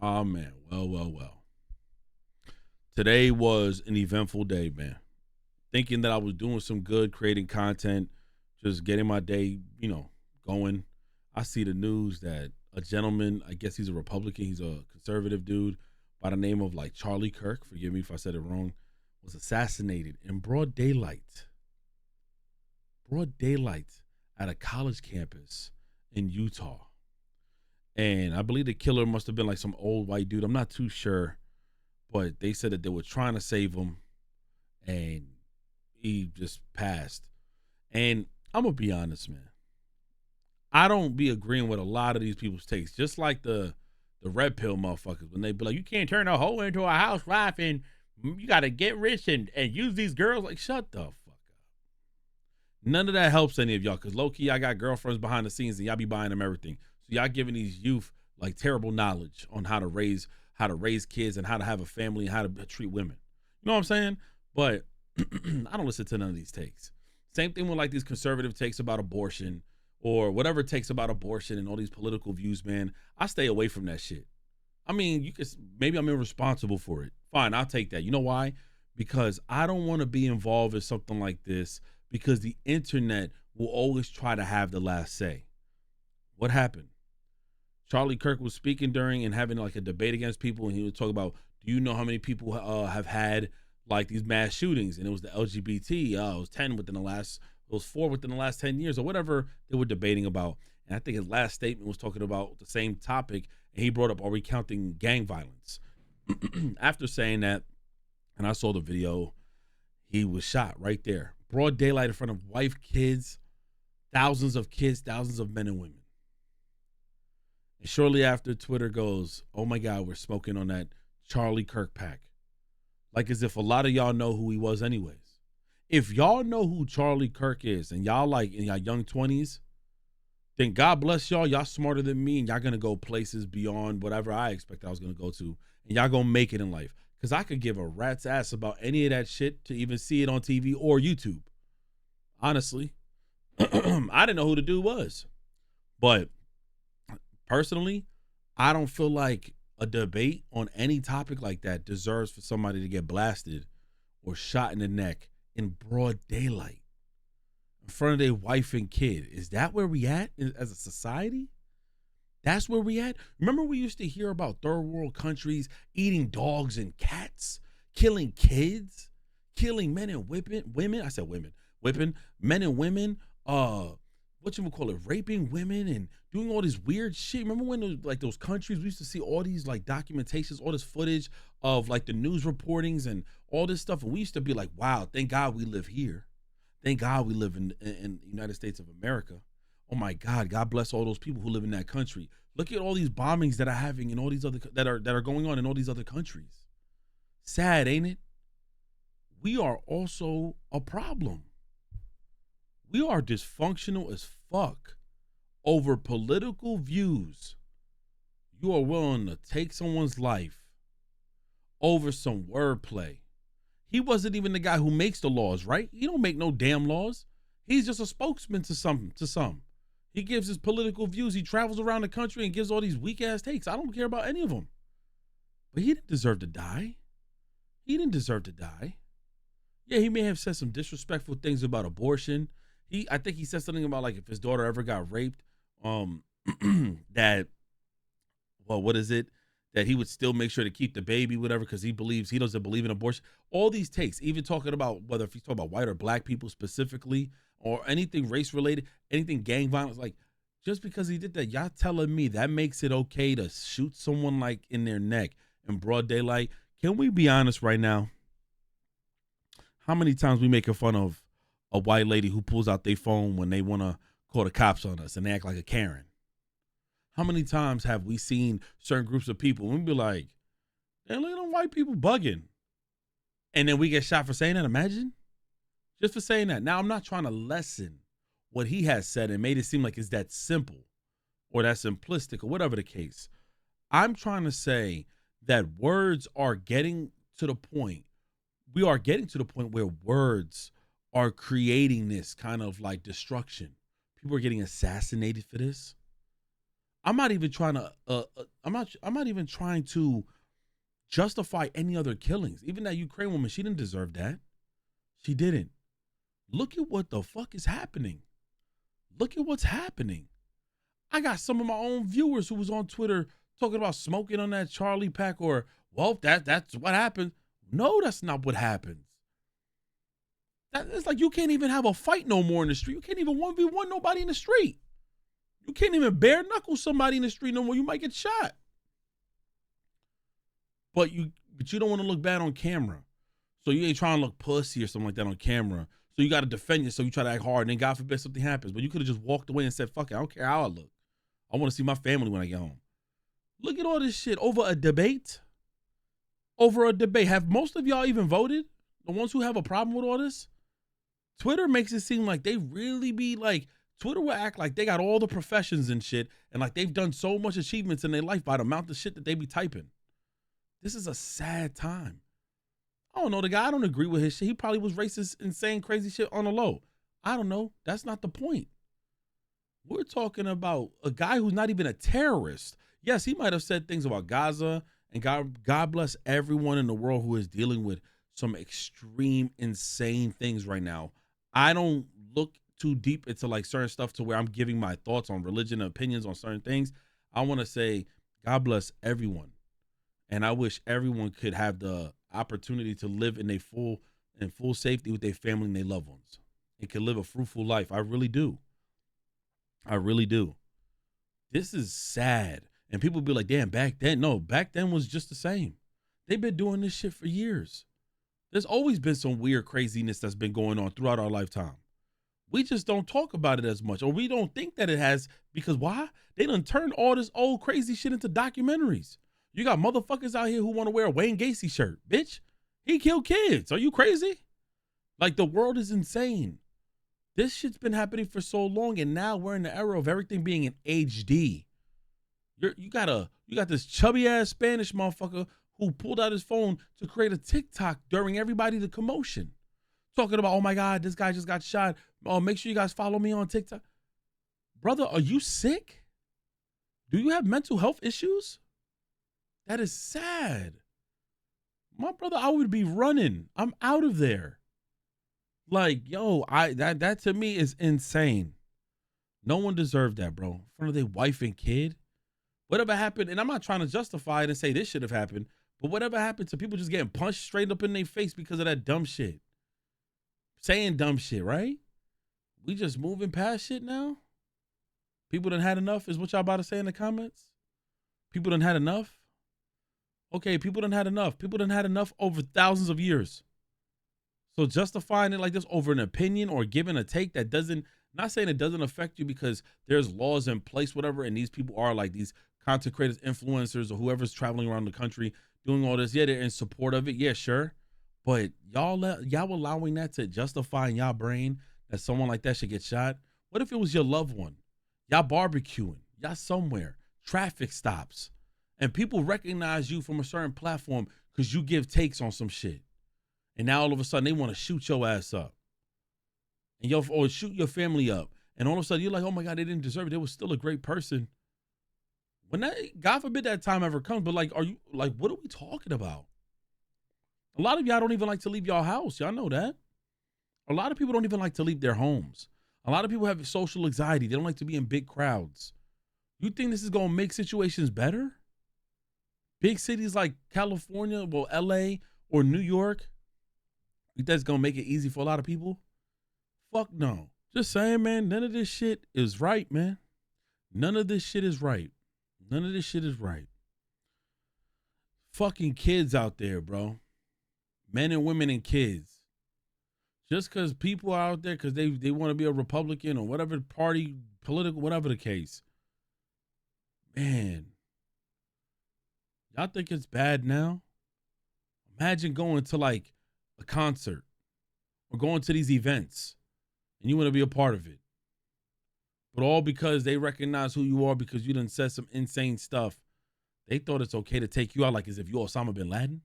Oh man, well. Today was an eventful day, man. Thinking that I was doing some good, creating content, just getting my day, going. I see the news that a gentleman, I guess he's a Republican, he's a conservative dude by the name of like Charlie Kirk, forgive me if I said it wrong, was assassinated in broad daylight at a college campus in Utah. And I believe the killer must have been like some old white dude. I'm not too sure, but they said that they were trying to save him and he just passed. And I'm gonna be honest, man. I don't be agreeing with a lot of these people's takes. Just like the red pill motherfuckers when they be like, you can't turn a hoe into a housewife and you got to get rich and use these girls. Like, shut the fuck up. None of that helps any of y'all because low key, I got girlfriends behind the scenes and y'all be buying them everything. So y'all giving these youth like terrible knowledge on how to raise kids and how to have a family and how to treat women. You know what I'm saying? But I don't listen to none of these takes. Same thing with like these conservative takes about abortion or whatever takes about abortion and all these political views, man. I stay away from that shit. I mean, you could maybe I'm irresponsible for it. Fine, I'll take that. You know why? Because I don't want to be involved in something like this because the internet will always try to have the last say. What happened? Charlie Kirk was speaking during and having like a debate against people, and he would talk about, do you know how many people have had like these mass shootings? And it was the LGBT. It was 10 within the last, it was 4 within the last 10 years, or whatever they were debating about. And I think his last statement was talking about the same topic, and he brought up, are we counting gang violence? After saying that, and I saw the video, he was shot right there, broad daylight in front of wife, kids, thousands of men and women. And shortly after, Twitter goes, oh my God, we're smoking on that Charlie Kirk pack. Like as if a lot of y'all know who he was anyways. If y'all know who Charlie Kirk is and y'all like in y'all young 20s, then God bless y'all. Y'all smarter than me and y'all going to go places beyond whatever I expected I was going to go to. And y'all going to make it in life. Because I could give a rat's ass about any of that shit to even see it on TV or YouTube. Honestly, I didn't know who the dude was. But personally, I don't feel like a debate on any topic like that deserves for somebody to get blasted or shot in the neck in broad daylight in front of their wife and kid. Is that where we at as a society? That's where we at. Remember we used to hear about third world countries eating dogs and cats, killing kids, killing men and whipping women. I said women, whipping men and women. What you call it, raping women and doing all this weird shit. Remember when those countries we used to see all these like documentations, all this footage of like the news reportings and all this stuff, and we used to be like, wow, thank God we live here. Thank God we live in the United States of America. Oh my God, God bless all those people who live in that country. Look at all these bombings that are having in all these other that are going on in all these other countries. Sad, ain't it? We are also a problem. We are dysfunctional as fuck over political views. You are willing to take someone's life over some wordplay. He wasn't even the guy who makes the laws, right? He don't make no damn laws. He's just a spokesman to some. He gives his political views. He travels around the country and gives all these weak ass takes. I don't care about any of them. But he didn't deserve to die. He didn't deserve to die. Yeah, he may have said some disrespectful things about abortion. I think he said something about like if his daughter ever got raped, that, well, what is it? That he would still make sure to keep the baby, whatever, because he doesn't believe in abortion. All these takes, even talking about whether if he's talking about white or black people specifically, or anything race related, anything gang violence, like just because he did that, y'all telling me that makes it okay to shoot someone like in their neck in broad daylight? Can we be honest right now? How many times we making fun of a white lady who pulls out their phone when they want to call the cops on us and they act like a Karen? How many times have we seen certain groups of people and we be like, "Damn, look at them white people bugging," and then we get shot for saying that? Imagine just for saying that. Now, I'm not trying to lessen what he has said and made it seem like it's that simple or that simplistic or whatever the case. I'm trying to say that words are getting to the point. We are getting to the point where words are creating this kind of like destruction. People are getting assassinated for this. I'm not even trying to. I'm not even trying to justify any other killings. Even that Ukraine woman, she didn't deserve that. She didn't. Look at what the fuck is happening. Look at what's happening. I got some of my own viewers who was on Twitter talking about smoking on that Charlie pack, or, well, that's what happened. No, that's not what happens. It's like you can't even have a fight no more in the street. You can't even 1v1 nobody in the street. You can't even bare knuckle somebody in the street no more. You might get shot. But you don't want to look bad on camera. So you ain't trying to look pussy or something like that on camera. So you got to defend yourself. You try to act hard, and then God forbid something happens. But you could have just walked away and said, fuck it, I don't care how I look. I want to see my family when I get home. Look at all this shit over a debate. Over a debate. Have most of y'all even voted? The ones who have a problem with all this? Twitter makes it seem like they really be like, Twitter will act like they got all the professions and shit, and like they've done so much achievements in their life by the amount of shit that they be typing. This is a sad time. I don't know the guy. I don't agree with his shit. He probably was racist and saying crazy shit on the low. I don't know. That's not the point. We're talking about a guy who's not even a terrorist. Yes, he might have said things about Gaza, and God bless everyone in the world who is dealing with some extreme, insane things right now. I don't look too deep into like certain stuff to where I'm giving my thoughts on religion and opinions on certain things. I want to say God bless everyone. And I wish everyone could have the opportunity to live in full safety with their family and their loved ones. And can live a fruitful life. I really do. I really do. This is sad. And people be like, damn, back then. No, back then was just the same. They've been doing this shit for years. There's always been some weird craziness that's been going on throughout our lifetime. We just don't talk about it as much, or we don't think that it has, because why? They done turned all this old crazy shit into documentaries. You got motherfuckers out here who want to wear a Wayne Gacy shirt. Bitch, he killed kids. Are you crazy? Like, the world is insane. This shit's been happening for so long, and now we're in the era of everything being in HD. You got this chubby ass Spanish motherfucker who pulled out his phone to create a TikTok during the commotion. Talking about, oh my God, this guy just got shot. Oh, make sure you guys follow me on TikTok. Brother, are you sick? Do you have mental health issues? That is sad. My brother, I would be running. I'm out of there. Like, yo, that to me is insane. No one deserved that, bro. In front of their wife and kid. Whatever happened, and I'm not trying to justify it and say this should have happened, but whatever happened to people just getting punched straight up in their face because of that dumb shit. Saying dumb shit, right? We just moving past shit now? People done had enough is what y'all about to say in the comments? People done had enough? Okay, people done had enough. People done had enough over thousands of years. So justifying it like this over an opinion or giving a take that doesn't, not saying it doesn't affect you because there's laws in place, whatever, and these people are like these content creators, influencers, or whoever's traveling around the country doing all this. Yeah, they're in support of it. Yeah, sure. But y'all allowing that to justify in y'all brain that someone like that should get shot? What if it was your loved one? Y'all barbecuing, y'all somewhere, traffic stops, and people recognize you from a certain platform because you give takes on some shit. And now all of a sudden they want to shoot your ass up. And or shoot your family up. And all of a sudden you're like, oh my God, they didn't deserve it. They was still a great person. When that, God forbid that time ever comes, but like, what are we talking about? A lot of y'all don't even like to leave y'all house. Y'all know that. A lot of people don't even like to leave their homes. A lot of people have social anxiety. They don't like to be in big crowds. You think this is going to make situations better? Big cities like California, well, LA or New York, you think that's going to make it easy for a lot of people? Fuck no. Just saying, man, none of this shit is right, man. None of this shit is right. None of this shit is right. Fucking kids out there, bro. Men and women and kids. Just because people are out there because they want to be a Republican or whatever party, political, whatever the case. Man. Y'all think it's bad now? Imagine going to like a concert or going to these events and you want to be a part of it. But all because they recognize who you are because you done said some insane stuff. They thought it's okay to take you out like as if you're Osama bin Laden.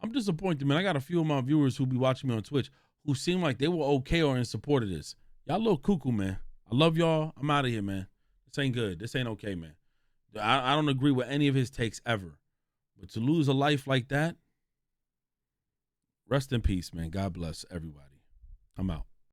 I'm disappointed, man. I got a few of my viewers who be watching me on Twitch who seem like they were okay or in support of this. Y'all a little cuckoo, man. I love y'all. I'm out of here, man. This ain't good. This ain't okay, man. I don't agree with any of his takes ever. But to lose a life like that, rest in peace, man. God bless everybody. I'm out.